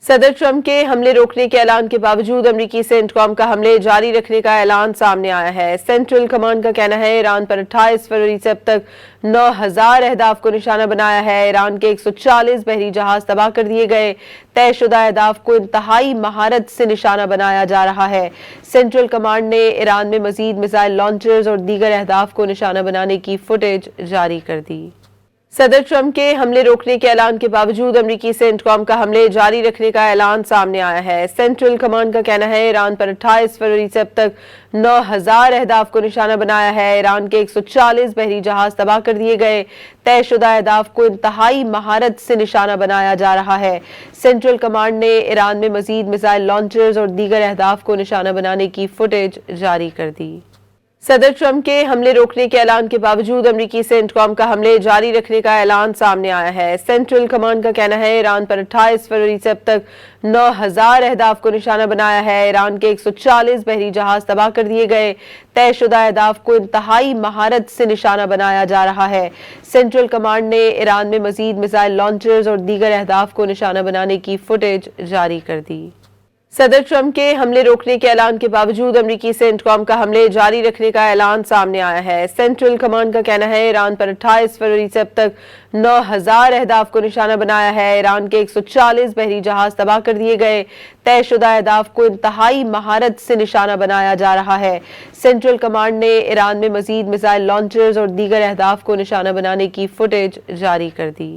सदर ट्रंप के हमले रोकने के ऐलान के बावजूद अमेरिकी सेंटकॉम का हमले जारी रखने का ऐलान सामने आया है। सेंट्रल कमांड का कहना है ईरान पर 28 फरवरी से अब तक 9,000 अहदाफ को निशाना बनाया है। ईरान के 140 बहरी जहाज तबाह कर दिए गए। तयशुदा अहदाफ को इंतहाई महारत से निशाना बनाया जा रहा है। सेंट्रल कमांड ने ईरान में मजीद मिसाइल लॉन्चर्स और दीगर अहदाफ को निशाना बनाने की फुटेज जारी कर दी। सदर ट्रंप के हमले रोकने के ऐलान के बावजूद अमेरिकी सेंटकॉम का हमले जारी रखने का ऐलान सामने आया है। सेंट्रल कमांड का कहना है ईरान पर 28 फरवरी से अब तक 9,000 अहदाफ को निशाना बनाया है। ईरान के 140 बहरी जहाज तबाह कर दिए गए। तयशुदा अहदाफ को इंतहाई महारत से निशाना बनाया जा रहा है। सेंट्रल कमांड ने ईरान में मजीद मिसाइल लॉन्चर्स और दीगर अहदाफ को निशाना बनाने की फुटेज जारी कर दी। सदर ट्रंप के हमले रोकने के ऐलान के बावजूद अमेरिकी सेंटकॉम का हमले जारी रखने का ऐलान सामने आया है। सेंट्रल कमांड का कहना है ईरान पर 28 फरवरी से अब तक 9,000 अहदाफ को निशाना बनाया है। ईरान के 140 बहरी जहाज तबाह कर दिए गए। तयशुदा अहदाफ को इंतहाई महारत से निशाना बनाया जा रहा है। सेंट्रल कमांड ने ईरान में मजीद मिसाइल लॉन्चर्स और दीगर अहदाफ को निशाना बनाने की फुटेज जारी कर दी। सदर ट्रंप के हमले रोकने के ऐलान के बावजूद अमेरिकी सेंटकॉम का हमले जारी रखने का ऐलान सामने आया है। सेंट्रल कमांड का कहना है ईरान पर 28 फरवरी से अब तक 9,000 अहदाफ को निशाना बनाया है। ईरान के 140 बहरी जहाज तबाह कर दिए गए। तयशुदा अहदाफ को इंतहाई महारत से निशाना बनाया जा रहा है। सेंट्रल कमांड ने ईरान में मजीद मिसाइल लॉन्चर्स और दीगर अहदाफ को निशाना बनाने की फुटेज जारी कर दी।